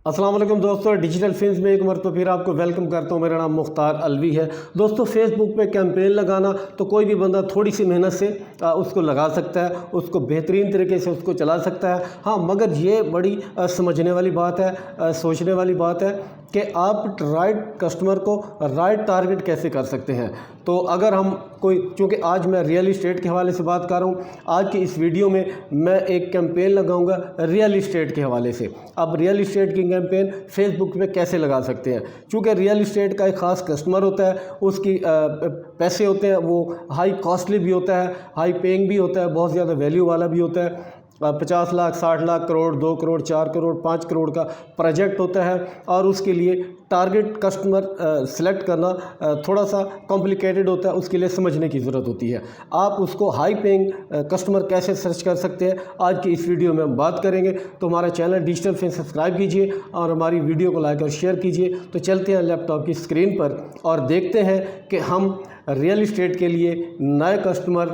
अस्सलाम वालेकुम दोस्तों, डिजिटल फिल्म्स में एक मरतबा फिर आपको वेलकम करता हूँ। मेरा नाम मुख्तार अलवी है। दोस्तों, फेसबुक पे कैंपेन लगाना तो कोई भी बंदा थोड़ी सी मेहनत से उसको लगा सकता है, उसको बेहतरीन तरीके से उसको चला सकता है। हाँ, मगर ये बड़ी समझने वाली बात है, सोचने वाली बात है कि आप राइट कस्टमर को राइट टारगेट कैसे कर सकते हैं। तो अगर हम कोई, चूँकि आज मैं रियल इस्टेट के हवाले से बात कर रहा हूँ, आज की इस वीडियो में मैं एक कैंपेन लगाऊंगा रियल इस्टेट के हवाले से। अब रियल इस्टेट की कैंपेन फेसबुक पे कैसे लगा सकते हैं, चूँकि रियल इस्टेट का एक ख़ास कस्टमर होता है, उसकी पैसे होते हैं, वो हाई कॉस्टली भी होता है, हाई पेइंग भी होता है, बहुत ज़्यादा वैल्यू वाला भी होता है। 50 लाख, 60 लाख, करोड़, 2 करोड़, 4 करोड़, 5 करोड़ का प्रोजेक्ट होता है और उसके लिए टारगेट कस्टमर सेलेक्ट करना थोड़ा सा कॉम्प्लिकेटेड होता है, उसके लिए समझने की ज़रूरत होती है। आप उसको हाई पेइंग कस्टमर कैसे सर्च कर सकते हैं, आज की इस वीडियो में हम बात करेंगे। तो हमारा चैनल डिजिटल फिल्म सब्सक्राइब कीजिए और हमारी वीडियो को लाइक और शेयर कीजिए। तो चलते हैं लैपटॉप की स्क्रीन पर और देखते हैं कि हम रियल इस्टेट के लिए नए कस्टमर,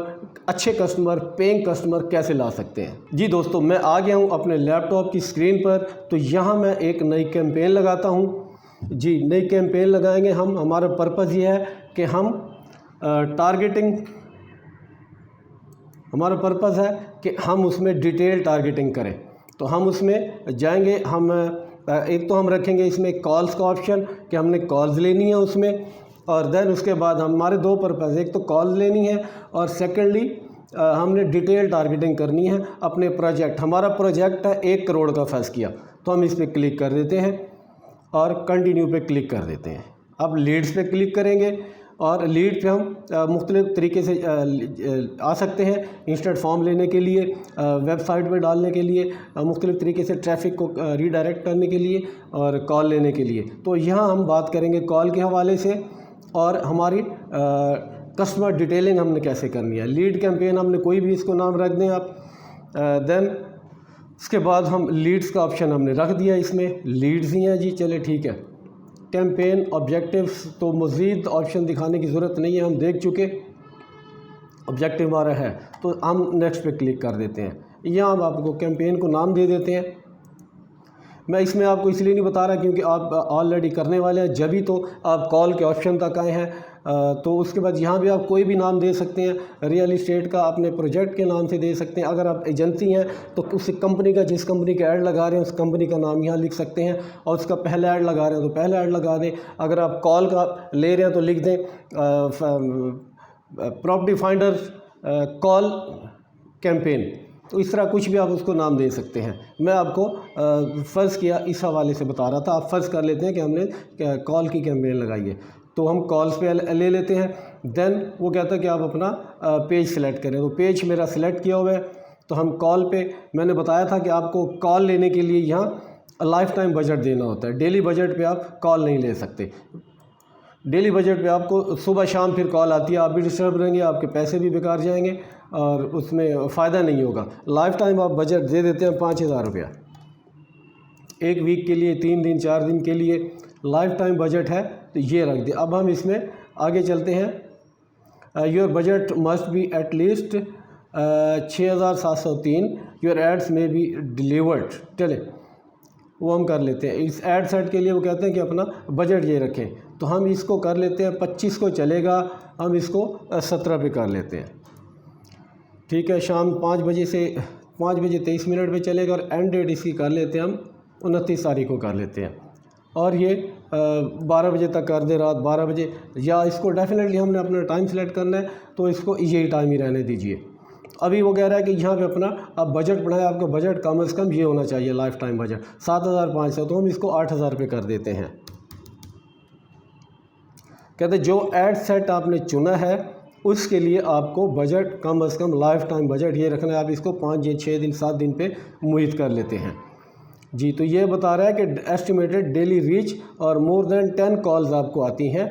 अच्छे कस्टमर, पेइंग कस्टमर कैसे ला सकते हैं। जी दोस्तों, मैं आ गया हूं अपने लैपटॉप की स्क्रीन पर। तो यहां मैं एक नई कैंपेन लगाता हूं। जी, नई कैंपेन लगाएंगे हम। हमारा पर्पज़ ये है कि हम हमारा पर्पज़ है कि हम उसमें डिटेल टारगेटिंग करें। तो हम उसमें जाएंगे, हम एक तो हम रखेंगे इसमें कॉल्स का ऑप्शन कि हमने कॉल्स लेनी है उसमें, और देन उसके बाद हमारे दो पर्पज़, एक तो कॉल लेनी है और सेकेंडली हमने डिटेल टारगेटिंग करनी है अपने प्रोजेक्ट। हमारा प्रोजेक्ट है 1 करोड़ का फर्ज किया, तो हम इस पर क्लिक कर देते हैं और कंटिन्यू पे क्लिक कर देते हैं। अब लीड्स पे क्लिक करेंगे और लीड पे हम मुख्तलिफ़ तरीके से आ सकते हैं। इंस्टेंट फॉर्म लेने के लिए, वेबसाइट पे डालने के लिए, मुख्तलिफ़ तरीके से ट्रैफिक को रीडायरेक्ट करने के लिए और कॉल लेने के लिए। तो यहाँ हम बात करेंगे कॉल के हवाले से और हमारी कस्टमर डिटेलिंग हमने कैसे करनी है। लीड कैंपेन हमने कोई भी इसको नाम रख दें आप। देन उसके बाद हम लीड्स का ऑप्शन हमने रख दिया, इसमें लीड्स ही हैं जी, चले ठीक है। कैंपेन ऑब्जेक्टिव्स तो मज़ीद ऑप्शन दिखाने की ज़रूरत नहीं है, हम देख चुके, ऑब्जेक्टिव हमारा है। तो हम नेक्स्ट पे क्लिक कर देते हैं। यहाँ हम आपको कैंपेन को नाम दे देते हैं। मैं इसमें आपको इसलिए नहीं बता रहा क्योंकि आप ऑलरेडी करने वाले हैं, जब ही तो आप कॉल के ऑप्शन तक आए हैं। तो उसके बाद यहाँ भी आप कोई भी नाम दे सकते हैं। रियल इस्टेट का अपने प्रोजेक्ट के नाम से दे सकते हैं। अगर आप एजेंसी हैं तो उस कंपनी का, जिस कंपनी का ऐड लगा रहे हैं, उस कंपनी का नाम यहाँ लिख सकते हैं और उसका पहला ऐड लगा रहे हैं तो पहला ऐड लगा दें। अगर आप कॉल का ले रहे हैं तो लिख दें प्रॉपर्टी फाइंडर कॉल कैंपेन। तो इस तरह कुछ भी आप उसको नाम दे सकते हैं। मैं आपको फ़र्ज़ किया इस हवाले से बता रहा था। आप फ़र्ज़ कर लेते हैं कि हमने कॉल की कैंपेन लगाई है, तो हम कॉल्स पे ले लेते हैं। देन वो कहता है कि आप अपना पेज सिलेक्ट करें, तो पेज मेरा सिलेक्ट किया हुआ है। तो हम कॉल पे, मैंने बताया था कि आपको कॉल लेने के लिए यहाँ लाइफ टाइम बजट देना होता है। डेली बजट पे आप कॉल नहीं ले सकते। डेली बजट पे आपको सुबह शाम फिर कॉल आती है, आप भी डिस्टर्ब रहेंगे, आपके पैसे भी बेकार जाएंगे और उसमें फ़ायदा नहीं होगा। लाइफ टाइम आप बजट दे देते हैं 5000 रुपया, एक वीक के लिए, 3 दिन 4 दिन के लिए लाइफ टाइम बजट है, तो ये रख दिया। अब हम इसमें आगे चलते हैं। Your budget must be at least 6703, your ads may be delivered. चले वो हम कर लेते हैं। इस एड सेट के लिए वो कहते हैं कि अपना बजट ये रखें, तो हम इसको कर लेते हैं 25 को चलेगा, हम इसको 17 पे कर लेते हैं। ठीक है, शाम 5 बजे से 5 बजे 23 मिनट पे चलेगा और एंड डेट इसकी कर लेते हैं हम 29 तारीख को कर लेते हैं। और ये 12 बजे तक कर दे, रात 12 बजे, या इसको डेफिनेटली हमने अपना टाइम सेलेक्ट करना है तो इसको यही टाइम ही रहने दीजिए। अभी वो कह रहा है कि यहाँ पे अपना आप बजट बढ़ाएं, आपका बजट कम से कम ये होना चाहिए लाइफ टाइम बजट 7500, तो हम इसको 8000 रुपये कर देते हैं। कहते जो एड सेट आपने चुना है उसके लिए आपको बजट कम से कम लाइफ टाइम बजट ये रखना है। आप इसको 5 या 6 दिन 7 दिन पे मुहित कर लेते हैं जी। तो ये बता रहा है कि एस्टिमेटेड डेली रीच और मोर देन 10 कॉल्स आपको आती हैं।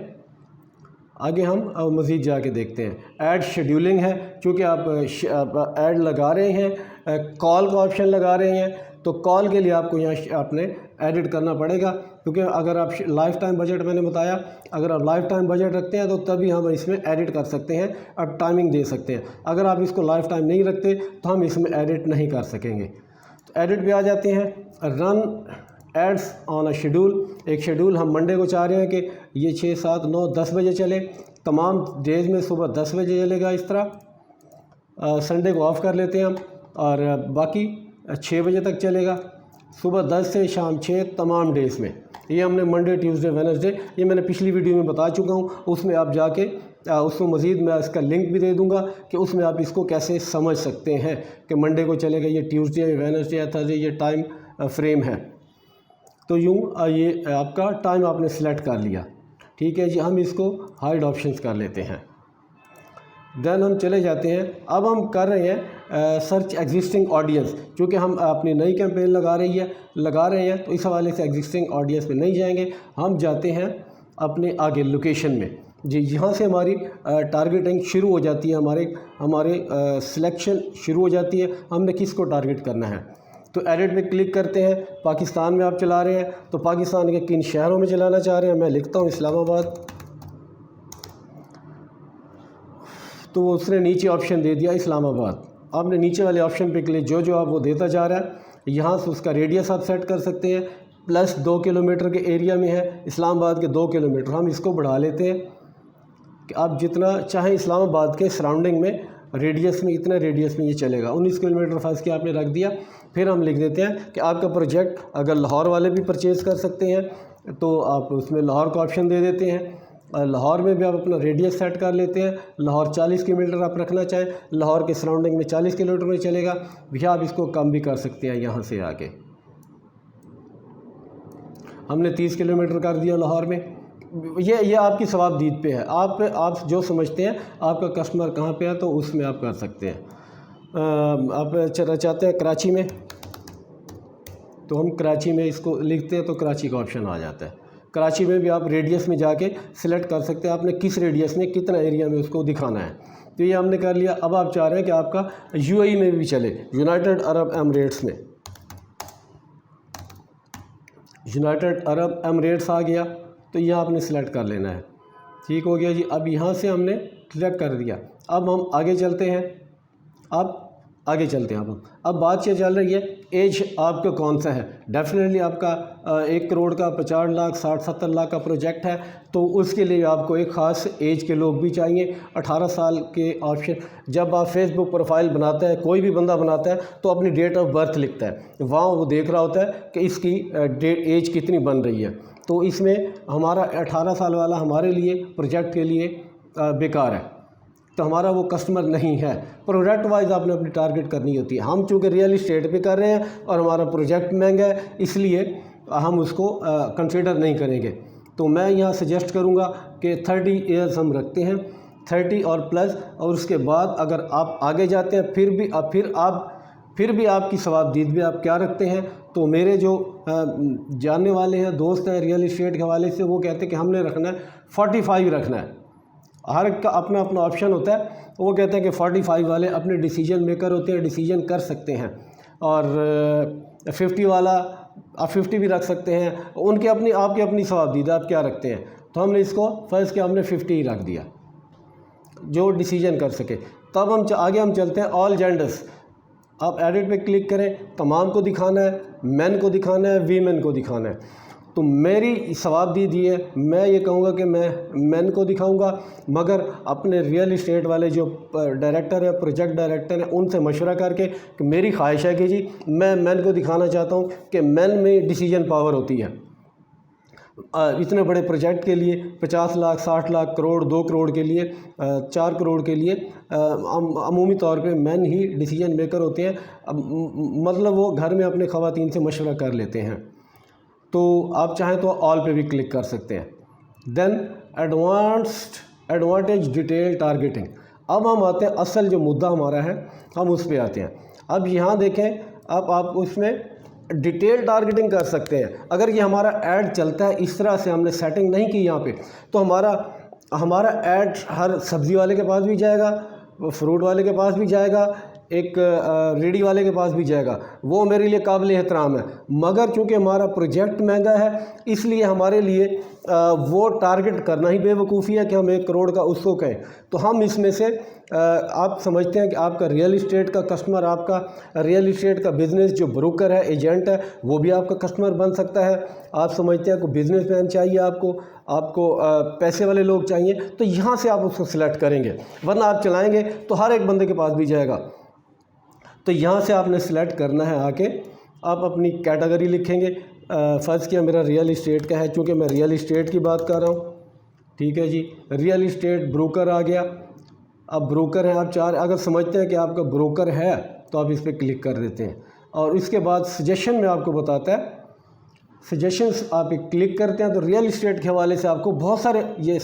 आगे हम मज़ीद जाके देखते हैं। ऐड शेड्यूलिंग है, चूँकि आप ऐड लगा रहे हैं, कॉल का ऑप्शन लगा रहे हैं, तो कॉल के लिए आपको यहाँ आपने एडिट करना पड़ेगा। क्योंकि अगर आप लाइफ टाइम बजट, मैंने बताया, अगर आप लाइफ टाइम बजट रखते हैं तो तभी हम इसमें एडिट कर सकते हैं, अब टाइमिंग दे सकते हैं। अगर आप इसको लाइफ टाइम नहीं रखते तो हम इसमें एडिट नहीं कर सकेंगे। तो एडिट पे आ जाते हैं। Run ads on a schedule, एक शेड्यूल हम मंडे को चाह रहे हैं कि ये 6, 7, 9, 10 बजे चले, तमाम डेज़ में सुबह 10 बजे चलेगा इस तरह। संडे को ऑफ़ कर लेते हैं हम और बाकी 6 बजे तक चलेगा, सुबह 10 से शाम 6 तमाम डेज़ में। ये हमने मंडे, ट्यूसडे, वेडनेसडे, ये मैंने पिछली वीडियो में बता चुका हूँ, उसमें आप जाके उसको मज़ीद मैं इसका लिंक भी दे दूँगा कि उसमें आप इसको कैसे समझ सकते हैं कि मंडे को चलेगा, ये ट्यूसडे, वेडनेसडे या थर्सडे, ये टाइम फ्रेम है। तो यूँ ये आपका टाइम आपने सेलेक्ट कर लिया, ठीक है जी। हम इसको हाइड ऑप्शंस कर लेते हैं, देन हम चले जाते हैं। अब हम कर रहे हैं सर्च एग्जिस्टिंग ऑडियंस, क्योंकि हम अपनी नई कैंपेन लगा रहे हैं, तो इस हवाले से एग्जिस्टिंग ऑडियंस में नहीं जाएंगे, हम जाते हैं अपने आगे लोकेशन में जी। यहाँ से हमारी टारगेटिंग शुरू हो जाती है, हमारे सिलेक्शन शुरू हो जाती है, हमने किसको टारगेट करना है। तो एडिट पे क्लिक करते हैं। पाकिस्तान में आप चला रहे हैं तो पाकिस्तान के किन शहरों में चलाना चाह रहे हैं, मैं लिखता हूँ इस्लामाबाद, तो उसने नीचे ऑप्शन दे दिया इस्लामाबाद। आपने नीचे वाले ऑप्शन पे क्लिक, जो आप वो देता जा रहा है, यहाँ से उसका रेडियस आप सेट कर सकते हैं। प्लस 2 किलोमीटर के एरिया में है, इस्लामाबाद के 2 किलोमीटर, हम इसको बढ़ा लेते हैं कि आप जितना चाहें इस्लामाबाद के सराउंडिंग में रेडियस में, इतना रेडियस में ये चलेगा। 19 किलोमीटर फर्ज के आपने रख दिया। फिर हम लिख देते हैं कि आपका प्रोजेक्ट अगर लाहौर वाले भी परचेज़ कर सकते हैं तो आप उसमें लाहौर का ऑप्शन दे देते हैं। लाहौर में भी आप अपना रेडियस सेट कर लेते हैं। लाहौर 40 किलोमीटर आप रखना चाहें, लाहौर के सराउंडिंग में 40 किलोमीटर में चलेगा, भैया आप इसको कम भी कर सकते हैं। यहाँ से आके हमने 30 किलोमीटर कर दिया लाहौर में। ये आपकी सवाबदीद पे है, आप जो समझते हैं आपका कस्टमर कहाँ पे है तो उसमें आप कर सकते हैं। आप चाहते हैं कराची में, तो हम कराची में इसको लिखते हैं तो कराची का ऑप्शन आ जाता है। कराची में भी आप रेडियस में जाके सिलेक्ट कर सकते हैं, आपने किस रेडियस में कितना एरिया में उसको दिखाना है। तो ये हमने कर लिया। अब आप चाह रहे हैं कि आपका यूएई में भी चले, यूनाइटेड अरब एमिरेट्स में, यूनाइटेड अरब एमिरेट्स आ गया, तो यह आपने सेलेक्ट कर लेना है। ठीक हो गया जी। अब यहाँ से हमने सेलेक्ट कर दिया। अब हम आगे चलते हैं। अब बात ये चल रही है एज आपका कौन सा है। डेफिनेटली आपका 1 करोड़ का 50 लाख 60-70 लाख का प्रोजेक्ट है, तो उसके लिए आपको एक ख़ास एज के लोग भी चाहिए। 18 साल के ऑप्शन, जब आप फेसबुक प्रोफाइल बनाते हैं, कोई भी बंदा बनाता है तो अपनी डेट ऑफ बर्थ लिखता है, वहाँ वो देख रहा होता है कि इसकी एज कितनी बन रही है। तो इसमें हमारा 18 साल वाला हमारे लिए प्रोजेक्ट के लिए बेकार है, तो हमारा वो कस्टमर नहीं है। प्रोजेक्ट वाइज आपने अपनी टारगेट करनी होती है। हम चूँकि रियल इस्टेट पे कर रहे हैं और हमारा प्रोजेक्ट महंगा है, इसलिए हम उसको कंसिडर नहीं करेंगे। तो मैं यहाँ सजेस्ट करूँगा कि 30 ईयर्स हम रखते हैं, 30 और प्लस, और उसके बाद अगर आप आगे जाते हैं फिर भी आपकी सवाबदीद भी आप क्या रखते हैं। तो मेरे जो जानने वाले हैं, दोस्त हैं रियल इस्टेट के हवाले से, वो कहते हैं कि हमने रखना है 45 रखना है। हर का अपना अपना ऑप्शन होता है। वो कहते हैं कि 45 वाले अपने डिसीजन मेकर होते हैं, डिसीजन कर सकते हैं। और 50 वाला आप 50 भी रख सकते हैं, उनके आपकी अपनी सवाबदीद, आप क्या रखते हैं। तो हमने इसको फ़र्ज़ किया, हमने 50 ही रख दिया जो डिसीजन कर सके। तब हम चलते हैं ऑल जेंडर्स। आप एडिट पे क्लिक करें, तमाम को दिखाना है, मेन को दिखाना है, वीमेन को दिखाना है। तो मेरी सवाबदीद ये है, मैं ये कहूँगा कि मैं मेन को दिखाऊंगा, मगर अपने रियल इस्टेट वाले जो डायरेक्टर है, प्रोजेक्ट डायरेक्टर है, उनसे मशवरा करके कि मेरी ख्वाहिश है कि जी मैं मेन को दिखाना चाहता हूँ कि मेन में डिसीजन पावर होती है। इतने बड़े प्रोजेक्ट के लिए 50 लाख 60 लाख करोड़ 2 करोड़ के लिए 4 करोड़ के लिए अमूमी तौर पे मेन ही डिसीजन मेकर होते हैं। मतलब वो घर में अपने ख़वातीन से मशवरा कर लेते हैं। तो आप चाहें तो ऑल पे भी क्लिक कर सकते हैं। Then advantage detail targeting. अब हम आते हैं असल जो मुद्दा हमारा है, हम उस पे आते हैं। अब यहाँ देखें, अब आप उसमें डिटेल टारगेटिंग कर सकते हैं। अगर ये हमारा ऐड चलता है इस तरह से, हमने सेटिंग नहीं की यहाँ पे, तो हमारा ऐड हर सब्ज़ी वाले के पास भी जाएगा, फ्रूट वाले के पास भी जाएगा, एक रेडी वाले के पास भी जाएगा, वो मेरे लिए काबिल एहतराम है। मगर चूँकि हमारा प्रोजेक्ट महंगा है, इसलिए हमारे लिए वो टारगेट करना ही बेवकूफ़ी है कि हम 1 करोड़ का उसको कहें। तो हम इसमें से आप समझते हैं कि आपका रियल इस्टेट का कस्टमर, आपका रियल इस्टेट का बिज़नेस जो ब्रोकर है, एजेंट है, वो भी आपका कस्टमर बन सकता है। आप समझते हैं कि बिजनेसमैन चाहिए, आपको पैसे वाले लोग चाहिए, तो यहाँ से आप उसको सिलेक्ट करेंगे, वरना आप चलाएँगे तो हर एक बंदे के पास भी जाएगा। तो यहाँ से आपने सिलेक्ट करना है, आके आप अपनी कैटेगरी लिखेंगे। फ़र्ज़ किया मेरा रियल इस्टेट का है, चूँकि मैं रियल इस्टेट की बात कर रहा हूँ, ठीक है जी। रियल इस्टेट ब्रोकर आ गया। अब ब्रोकर है, आप अगर समझते हैं कि आपका ब्रोकर है तो आप इस पर क्लिक कर देते हैं, और इसके बाद सजेशन में आपको बताता है, सजेशंस आप क्लिक करते हैं तो रियल इस्टेट के हवाले से आपको बहुत सारे ये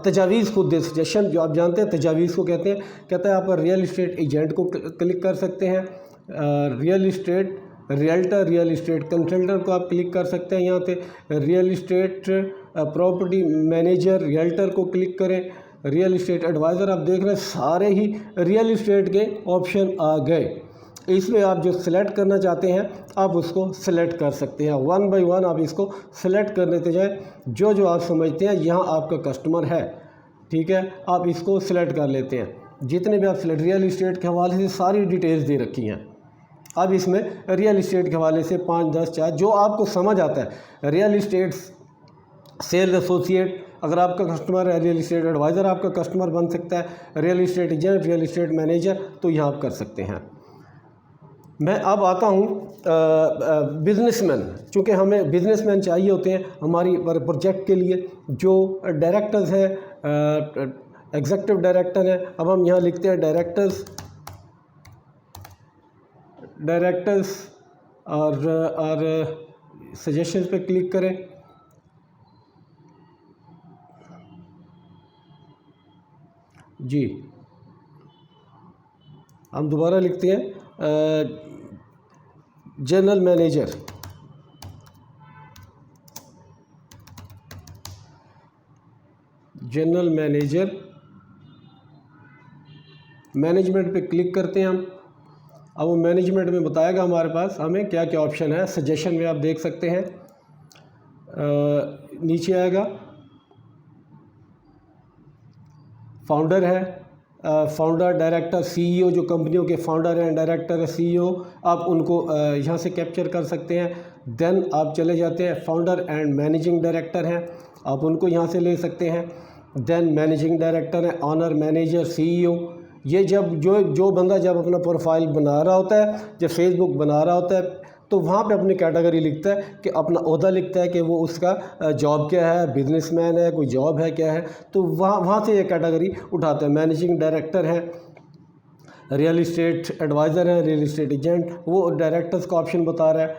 तजावीज़ खुद दे, सजेशन जो आप जानते हैं तजावीज़ को कहते हैं। कहता है आप रियल इस्टेट एजेंट को क्लिक कर सकते हैं, real estate realtor, real estate consultant को आप क्लिक कर सकते हैं। यहाँ पे real estate property manager realtor को क्लिक करें, रियल इस्टेट एडवाइज़र। आप देख रहे हैं सारे ही रियल इस्टेट के ऑप्शन आ गए। इसमें आप जो सिलेक्ट करना चाहते हैं आप उसको सिलेक्ट कर सकते हैं। 1 बाय 1 आप इसको सिलेक्ट कर लेते जाएँ, जो जो आप समझते हैं यहाँ आपका कस्टमर है, ठीक है, आप इसको सिलेक्ट कर लेते हैं। जितने भी आप रियल इस्टेट के हवाले से सारी डिटेल्स दे रखी हैं। अब इसमें रियल इस्टेट के हवाले से 5, 10, 4 जो आपको समझ आता है। रियल इस्टेट सेल्स एसोसिएट अगर आपका कस्टमर है, रियल इस्टेट एडवाइज़र आपका कस्टमर बन सकता है, real estate agent, real estate manager, तो यहाँ आप कर सकते हैं। मैं अब आता हूँ बिजनेसमैन। चूँकि हमें बिजनेसमैन चाहिए होते हैं हमारी प्रोजेक्ट के लिए, जो डायरेक्टर्स हैं, एग्जीक्यूटिव डायरेक्टर हैं। अब हम यहाँ लिखते हैं डायरेक्टर्स और सजेशंस पे क्लिक करें। जी, हम दोबारा लिखते हैं जनरल मैनेजर, मैनेजमेंट पे क्लिक करते हैं हम। अब वो मैनेजमेंट में बताएगा हमारे पास हमें क्या क्या ऑप्शन है। सजेशन में आप देख सकते हैं, नीचे आएगा फाउंडर है, फाउंडर, डायरेक्टर, सीईओ, जो कंपनियों के फाउंडर हैं, डायरेक्टर, सीईओ, आप उनको यहाँ से कैप्चर कर सकते हैं। देन आप चले जाते हैं फाउंडर एंड मैनेजिंग डायरेक्टर हैं, आप उनको यहाँ से ले सकते हैं। देन मैनेजिंग डायरेक्टर है, ऑनर, मैनेजर, सीईओ। ये जब जो बंदा जब अपना प्रोफाइल बना रहा होता है, जब फेसबुक बना रहा होता है, तो वहाँ पे अपनी कैटेगरी लिखता है कि अपना ओहदा लिखता है कि वो उसका जॉब क्या है, बिजनेसमैन है, कोई जॉब है, क्या है, तो वहाँ से ये कैटेगरी उठाता है। मैनेजिंग डायरेक्टर है, रियल इस्टेट एडवाइज़र है, रियल इस्टेट एजेंट, वो डायरेक्टर्स का ऑप्शन बता रहा है,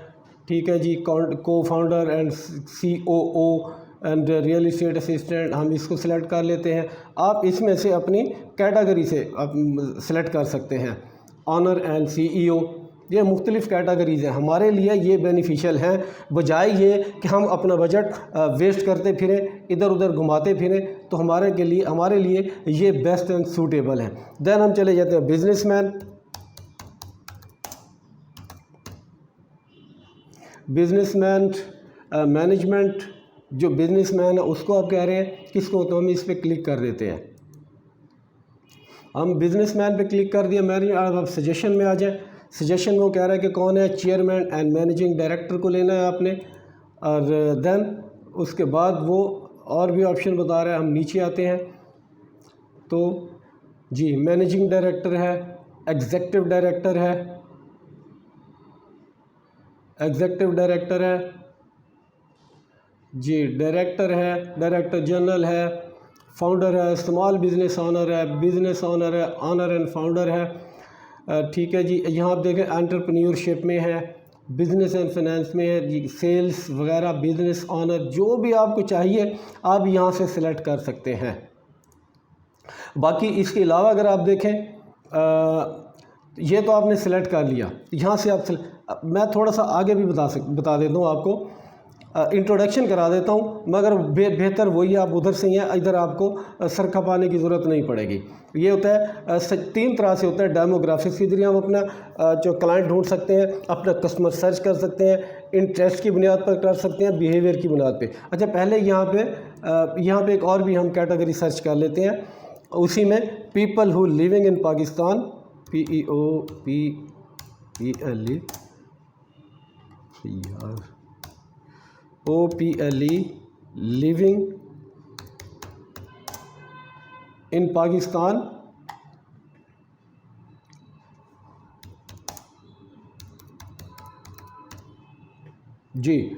ठीक है जी। को founder and COO and real estate assistant, हम इसको सिलेक्ट कर लेते हैं। आप इसमें से अपनी कैटेगरी से आप सिलेक्ट कर सकते हैं। ऑनर एंड CEO, ये मुख्तलिफ़ कैटेगरीज़ हैं। हमारे लिए ये बेनिफिशियल हैं, बजाय ये कि हम अपना बजट वेस्ट करते फिरें, इधर उधर घुमाते फिरें, तो हमारे लिए ये बेस्ट एंड सूटेबल है। देन हम चले जाते हैं बिजनेसमैन। मैनेजमेंट, जो बिजनेसमैन है उसको आप कह रहे हैं किसको, तो हम इस पर क्लिक कर देते हैं। हम बिजनेसमैन पे क्लिक कर दिया। अब सजेशन में आ जाए। सजेशन में वो कह रहा है कि कौन है, चेयरमैन एंड मैनेजिंग डायरेक्टर को लेना है आपने, और देन उसके बाद वो और भी ऑप्शन बता रहा है। हम नीचे आते हैं तो जी मैनेजिंग डायरेक्टर है, एग्जीक्यूटिव डायरेक्टर है, जी डायरेक्टर है, डायरेक्टर जनरल है, फाउंडर है, स्मॉल बिजनेस ऑनर है, बिजनेस ऑनर है, ऑनर एंड फाउंडर है, ठीक है जी। यहाँ आप देखें एंटरप्रेन्योरशिप में है, बिज़नेस एंड फाइनेंस में है जी, सेल्स वगैरह, बिज़नेस ऑनर, जो भी आपको चाहिए आप यहाँ से सिलेक्ट कर सकते हैं। बाकी इसके अलावा अगर आप देखें, ये तो आपने सिलेक्ट कर लिया, यहाँ से आप मैं थोड़ा सा आगे भी बता देता हूँ आपको इंट्रोडक्शन करा देता हूँ, मगर बेहतर वही आप उधर से ही हैं, इधर आपको सर खपाने की ज़रूरत नहीं पड़ेगी। ये होता है 3 तरह से होता है। डेमोग्राफिक्स के जरिए हम अपना जो क्लाइंट ढूंढ सकते हैं, अपना कस्टमर सर्च कर सकते हैं, इंटरेस्ट की बुनियाद पर कर सकते हैं, बिहेवियर की बुनियाद पे। अच्छा, पहले यहाँ पे एक और भी हम कैटेगरी सर्च कर लेते हैं, उसी में people who living in Pakistan, PEOPLE living in Pakistan. जी,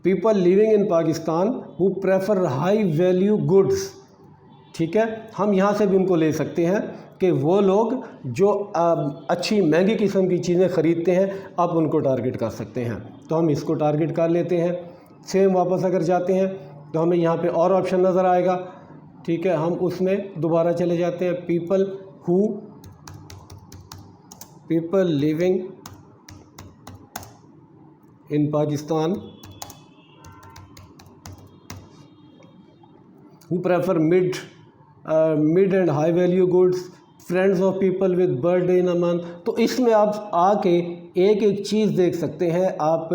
people living in Pakistan who prefer high value goods. ठीक है, हम यहाँ से भी उनको ले सकते हैं कि वो लोग जो अच्छी महंगी किस्म की चीज़ें ख़रीदते हैं, आप उनको टारगेट कर सकते हैं। तो हम इसको टारगेट कर लेते हैं। सेम वापस अगर जाते हैं तो हमें यहाँ पे और ऑप्शन नज़र आएगा। ठीक है, हम उसमें दोबारा चले जाते हैं। People living in Pakistan who prefer mid and high value goods, friends of people with birthday in a month। तो इसमें आप आके एक एक चीज़ देख सकते हैं आप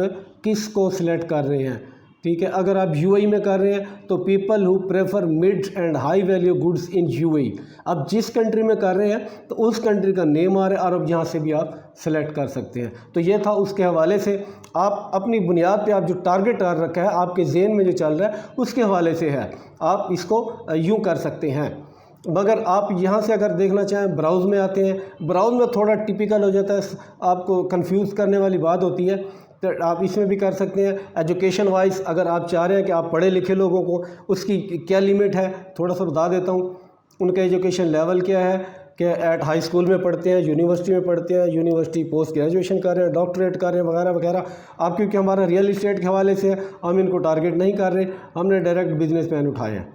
किस को सिलेक्ट कर रहे हैं। ठीक है, अगर आप यूएई में कर रहे हैं तो people who prefer mid and high value goods in UAE. अब जिस कंट्री में कर रहे हैं तो उस कंट्री का नेम आ रहा है, और अब यहाँ से भी आप सेलेक्ट कर सकते हैं। तो ये था उसके हवाले से। आप अपनी बुनियाद पे आप जो टारगेट कर रखा है, आपके ज़हन में जो चल रहा है, उसके हवाले से है, आप इसको यूँ कर सकते हैं। मगर आप यहाँ से अगर देखना चाहें, ब्राउज़ में आते हैं। ब्राउज़ में थोड़ा टिपिकल हो जाता है, आपको कंफ्यूज करने वाली बात होती है, तो आप इसमें भी कर सकते हैं। एजुकेशन वाइज अगर आप चाह रहे हैं कि आप पढ़े लिखे लोगों को उसकी क्या लिमिट है, थोड़ा सा बता देता हूँ। उनका एजुकेशन लेवल क्या है, कि एट हाई स्कूल में पढ़ते हैं, यूनिवर्सिटी में पढ़ते हैं, यूनिवर्सिटी पोस्ट ग्रेजुएशन कर रहे हैं, डॉक्टरेट कर रहे हैं, वगैरह वगैरह। आप क्योंकि हमारा रियल इस्टेट के हवाले से है, हम इनको टारगेट नहीं कर रहे, हमने डायरेक्ट बिजनेस मैन उठाए हैं।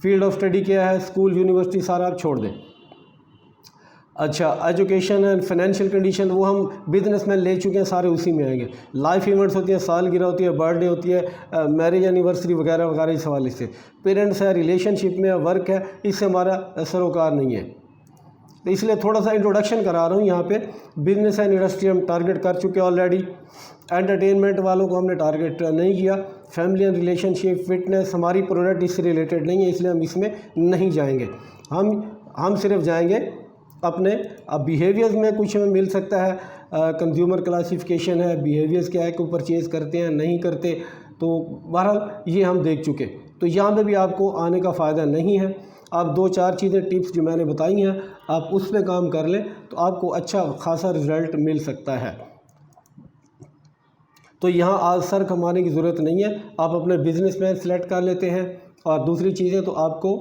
फील्ड ऑफ स्टडी क्या है, स्कूल यूनिवर्सिटी सारा आप छोड़ दें। अच्छा, एजुकेशन एंड फाइनेंशियल कंडीशन वो हम बिजनेसमैन ले चुके हैं, सारे उसी में आएंगे। लाइफ इवेंट्स होती है, सालगिरह होती है, बर्थडे होती है, मैरिज एनिवर्सरी वगैरह वगैरह, इस हवाले से। पेरेंट्स है, रिलेशनशिप में है, वर्क है, इससे हमारा सरोकार नहीं है। तो इसलिए थोड़ा सा इंट्रोडक्शन करा रहा हूँ यहाँ पे। बिजनेस एंड इंडस्ट्री हम टारगेट कर चुके हैं ऑलरेडी। एंटरटेनमेंट वालों को हमने टारगेट नहीं किया। फैमिली एंड रिलेशनशिप, फिटनेस, हमारी प्रोडक्ट इससे रिलेटेड नहीं है, इसलिए हम इसमें नहीं जाएंगे। हम सिर्फ जाएंगे अपने। अब बिहेवियर्स में कुछ हमें मिल सकता है, कंज्यूमर क्लासिफिकेशन है, बिहेवियर्स क्या है, को परचेज़ करते हैं नहीं करते, तो बहरहाल ये हम देख चुके। तो यहाँ पे भी आपको आने का फ़ायदा नहीं है। आप 2-4 चीज़ें टिप्स जो मैंने बताई हैं, आप उस पर काम कर लें तो आपको अच्छा खासा रिज़ल्ट मिल सकता है। तो यहाँ आज सर कमाने की ज़रूरत नहीं है, आप अपने बिजनेसमैन सेलेक्ट कर लेते हैं, और दूसरी चीज़ें तो आपको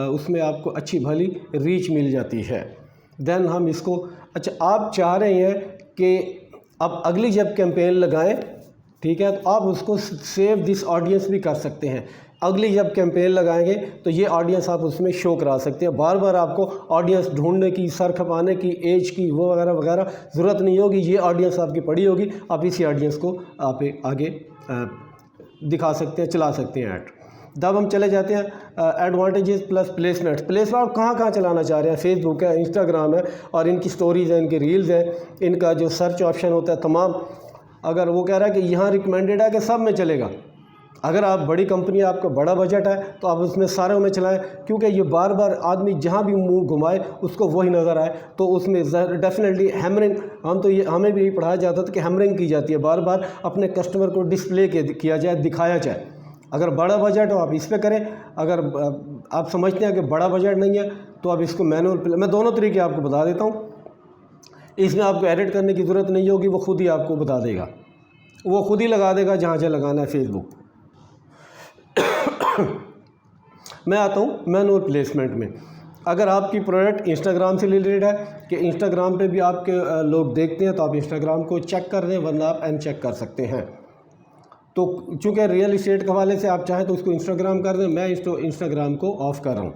उसमें आपको अच्छी भली रीच मिल जाती है। देन हम इसको, अच्छा आप चाह रहे हैं कि आप अगली जब कैंपेन लगाएं, ठीक है, तो आप उसको सेव दिस ऑडियंस भी कर सकते हैं। अगली जब कैंपेन लगाएंगे तो ये ऑडियंस आप उसमें शो करा सकते हैं। बार बार आपको ऑडियंस ढूंढने की, सर खपाने की, एज की, वो वगैरह वगैरह ज़रूरत नहीं होगी। ये ऑडियंस आपकी पड़ी होगी, आप इसी ऑडियंस को आप आगे दिखा सकते हैं, चला सकते हैं ऐड। जब हम चले जाते हैं एडवांटेजेस प्लस प्लेसमेंट आप कहाँ चलाना चाह रहे हैं। फेसबुक है, इंस्टाग्राम है, और इनकी स्टोरीज़ हैं, इनकी रील्स हैं, इनका जो सर्च ऑप्शन होता है तमाम। अगर वो कह रहा है कि यहाँ रिकमेंडेड है कि सब में चलेगा, अगर आप बड़ी कंपनी, आपका बड़ा बजट है, तो आप उसमें सारों में चलाएं, क्योंकि ये बार बार आदमी जहाँ भी मुंह घुमाए उसको वही नज़र आए, तो उसमें डेफिनेटली हैमरिंग, हमें भी पढ़ाया जाता था कि हैमरिंग की जाती है, बार बार अपने कस्टमर को डिस्प्ले किया जाए, दिखाया जाए। अगर बड़ा बजट हो आप इस पर करें, अगर आप समझते हैं कि बड़ा बजट नहीं है तो आप इसको मैनुअल, मैं दोनों तरीके आपको बता देता हूँ। इसमें आपको एडिट करने की ज़रूरत नहीं होगी, वो खुद ही आपको बता देगा, वो खुद ही लगा देगा जहाँ जहाँ लगाना है फेसबुक। मैं आता हूँ मैनुअल प्लेसमेंट में। अगर आपकी प्रोडक्ट इंस्टाग्राम से रिलेटेड है कि इंस्टाग्राम पे भी आपके लोग देखते हैं, तो आप इंस्टाग्राम को चेक कर दें, वरना आप अनचेक कर सकते हैं। तो चूँकि रियल इस्टेट के हवाले से आप चाहें तो उसको इंस्टाग्राम कर दें, मैं इंस्टाग्राम को ऑफ़ कर रहा हूँ।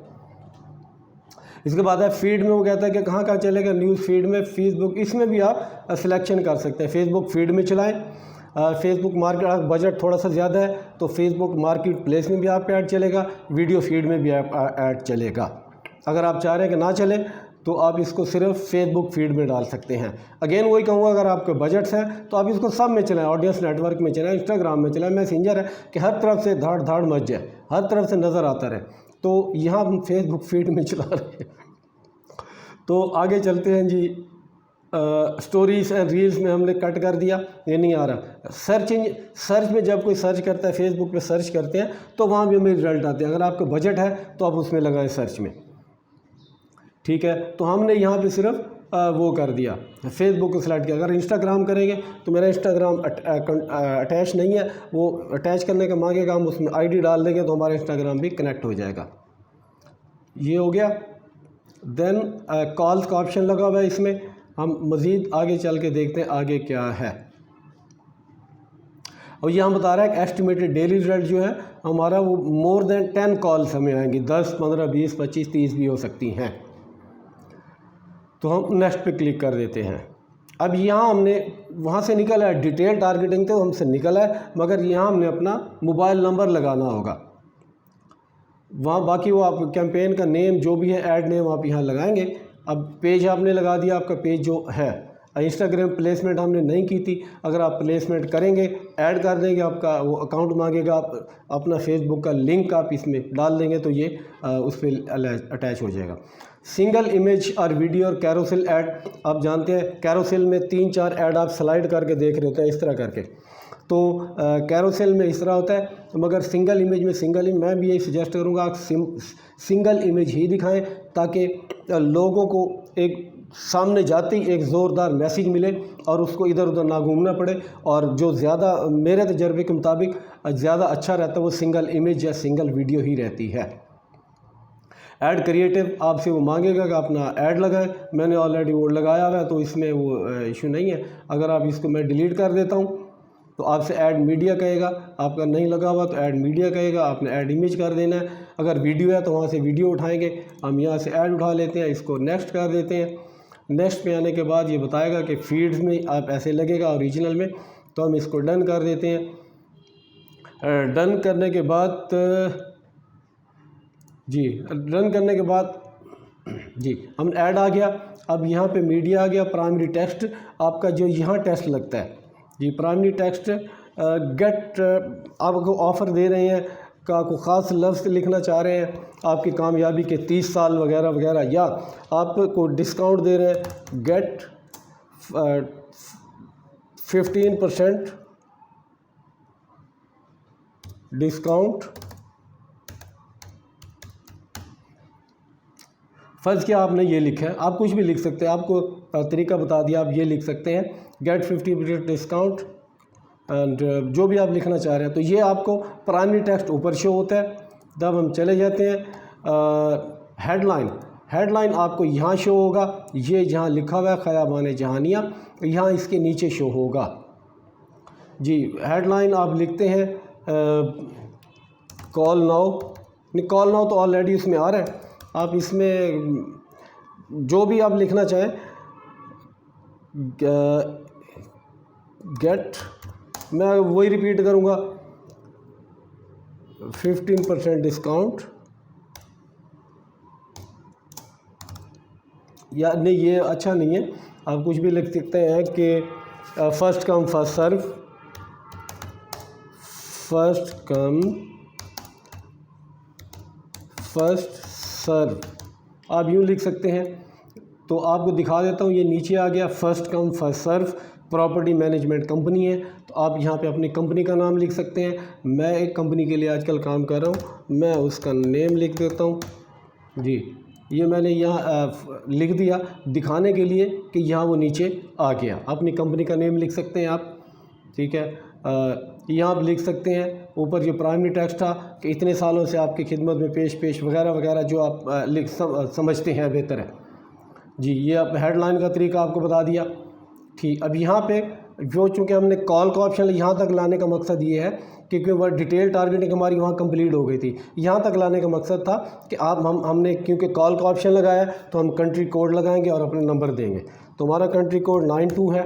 इसके बाद है फीड में, वो कहता है कि कहाँ कहाँ चलेगा, न्यूज़ फीड में, फेसबुक, इसमें भी आप सिलेक्शन कर सकते हैं। फेसबुक फीड में चलाएं, फेसबुक मार्केट बजट थोड़ा सा ज़्यादा है तो फेसबुक मार्केट प्लेस में भी आपका ऐड चलेगा, वीडियो फीड में भी ऐड चलेगा। अगर आप चाह रहे हैं कि ना चले तो आप इसको सिर्फ फेसबुक फीड में डाल सकते हैं। अगेन वही कहूँगा, अगर आपके बजट्स हैं तो आप इसको सब में चलाएं, ऑडियंस नेटवर्क में चलाएं, इंस्टाग्राम में चलाएं, मैसेंजर है कि हर तरफ से धाड़ धाड़ मच जाए, हर तरफ से नज़र आता रहे। तो यहाँ हम फेसबुक फीड में चला रहे हैं। तो आगे चलते हैं जी। स्टोरीज़ एंड रील्स में हमने कट कर दिया, ये नहीं आ रहा। सर्च में जब कोई सर्च करता है, फेसबुक पे सर्च करते हैं तो वहाँ भी हमें रिजल्ट आते हैं। अगर आपका बजट है तो आप उसमें लगाएं सर्च में, ठीक है। तो हमने यहाँ पे सिर्फ वो कर दिया, फेसबुक को सिलेक्ट किया। अगर इंस्टाग्राम करेंगे तो मेरा इंस्टाग्राम अटैच नहीं है, वो अटैच करने का मांगेगा, हम उसमें आईडी डाल देंगे तो हमारा इंस्टाग्राम भी कनेक्ट हो जाएगा। ये हो गया। देन कॉल्स का ऑप्शन लगा हुआ है इसमें। हम मज़ीद आगे चल के देखते हैं आगे क्या है। और यहाँ बता रहा है कि एस्टिमेटेड डेली रिजल्ट जो है हमारा वो मोर देन 10 कॉल्स हमें आएंगी, 10, 15, 20, 25, 30 भी हो सकती हैं। तो हम नेक्स्ट पे क्लिक कर देते हैं। अब यहाँ हमने वहाँ से निकला है, डिटेल टारगेटिंग तो हमसे निकला है, मगर यहाँ हमने अपना मोबाइल नंबर लगाना होगा। वहाँ बाकी वो आप कैंपेन का नेम जो भी है, ऐड नेम आप यहाँ लगाएंगे। अब पेज आपने लगा दिया, आपका पेज जो है। इंस्टाग्राम प्लेसमेंट हमने नहीं की थी, अगर आप प्लेसमेंट करेंगे, ऐड कर देंगे, आपका वो अकाउंट मांगेगा, आप अपना फेसबुक का लिंक आप इसमें डाल देंगे तो ये उस पर अटैच हो जाएगा। सिंगल इमेज और वीडियो और कैरोसेल ऐड, आप जानते हैं कैरोसेल में 3-4 ऐड आप स्लाइड करके देख रहे होते हैं इस तरह करके। तो कैरोसेल में इस तरह होता है, मगर सिंगल इमेज में मैं भी यही सजेस्ट करूँगा आप सिंगल इमेज ही दिखाएं, ताकि लोगों को एक सामने जाते ही एक ज़ोरदार मैसेज मिले और उसको इधर उधर ना घूमना पड़े। और जो ज़्यादा मेरे तजर्बे के मुताबिक ज़्यादा अच्छा रहता है वो सिंगल इमेज या सिंगल वीडियो ही रहती है। ऐड क्रिएटिव आपसे वो मांगेगा कि अपना ऐड लगाएं। मैंने ऑलरेडी वो लगाया हुआ है तो इसमें वो इशू नहीं है। अगर आप इसको मैं डिलीट कर देता हूँ तो आपसे ऐड मीडिया कहेगा, आपका नहीं लगा हुआ तो ऐड मीडिया कहेगा, आपने ऐड इमेज कर देना है। अगर वीडियो है तो वहाँ से वीडियो उठाएंगे, हम यहाँ से ऐड उठा लेते हैं, इसको नेक्स्ट कर देते हैं। नेक्स्ट पे आने के बाद ये बताएगा कि फीड्स में आप ऐसे लगेगा ओरिजिनल में, तो हम इसको डन कर देते हैं। डन करने के बाद जी हम ऐड आ गया। अब यहाँ पे मीडिया आ गया, प्राइमरी टेक्स्ट आपका जो यहाँ टेक्स्ट लगता है जी, प्राइमरी टेक्स्ट गेट आपको ऑफ़र दे रहे हैं का कोई ख़ास लफ्ज़ लिखना चाह रहे हैं आपकी कामयाबी के 30 साल वगैरह वगैरह, या आपको डिस्काउंट दे रहे हैं, गेट 15% डिस्काउंट। फ़र्ज़ किया आपने ये लिखा है, आप कुछ भी लिख सकते हैं, आपको तरीका बता दिया, आप ये लिख सकते हैं गेट 50% डिस्काउंट एंड जो भी आप लिखना चाह रहे हैं। तो ये आपको प्राइमरी टेक्स्ट ऊपर शो होता है। तब हम चले जाते हैं हेडलाइन आपको यहाँ शो होगा, ये जहाँ लिखा हुआ है ख़याबान जहानिया, यहाँ इसके नीचे शो होगा जी। हेडलाइन आप लिखते हैं कॉल नाउ तो ऑलरेडी इसमें आ रहा है, आप इसमें जो भी आप लिखना चाहें, गेट, मैं वही रिपीट करूँगा, 15% डिस्काउंट, या नहीं ये अच्छा नहीं है, आप कुछ भी लिख सकते हैं कि फर्स्ट कम फर्स्ट सर्व, आप यूँ लिख सकते हैं। तो आपको दिखा देता हूँ, ये नीचे आ गया, first come first serve, property management company है। तो आप यहाँ पे अपनी कंपनी का नाम लिख सकते हैं। मैं एक कंपनी के लिए आजकल काम कर रहा हूँ, मैं उसका नेम लिख देता हूँ जी। ये मैंने यहाँ लिख दिया दिखाने के लिए कि यहाँ वो नीचे आ गया। अपनी कंपनी का नेम लिख सकते हैं आप, ठीक है। यहाँ आप लिख सकते हैं ऊपर जो प्राइमरी टेक्स्ट था कि इतने सालों से आपकी खिदमत में पेश वगैरह वगैरह, जो आप समझते हैं बेहतर है जी। ये अब हेडलाइन का तरीका आपको बता दिया, ठीक। अब यहाँ पे जो चूँकि हमने कॉल का ऑप्शन यहाँ तक लाने का मकसद ये है क्योंकि वह डिटेल टारगेटिंग हमारी वहाँ कंप्लीट हो गई थी। यहाँ तक लाने का मकसद था कि हमने क्योंकि कॉल का ऑप्शन लगाया तो हम कंट्री कोड लगाएंगे और अपने नंबर देंगे। तो हमारा कंट्री कोड 92 है,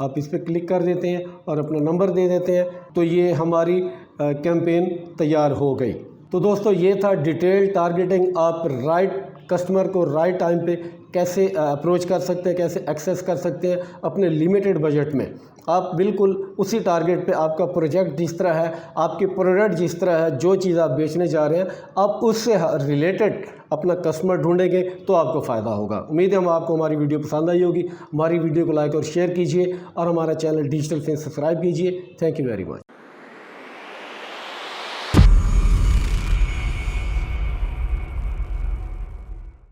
आप इस पर क्लिक कर देते हैं और अपना नंबर दे देते हैं, तो ये हमारी कैंपेन तैयार हो गई। तो दोस्तों ये था डिटेल टारगेटिंग। आप राइट कस्टमर को राइट टाइम पे कैसे अप्रोच कर सकते हैं, कैसे एक्सेस कर सकते हैं अपने लिमिटेड बजट में। आप बिल्कुल उसी टारगेट पे, आपका प्रोजेक्ट जिस तरह है, आपके प्रोडक्ट जिस तरह है, जो चीज़ आप बेचने जा रहे हैं, आप उससे रिलेटेड अपना कस्टमर ढूंढेंगे तो आपको फ़ायदा होगा। उम्मीद है आपको हमारी वीडियो पसंद आई होगी। हमारी वीडियो को लाइक और शेयर कीजिए और हमारा चैनल डिजिटल फिंस सब्सक्राइब कीजिए। Thank you very much.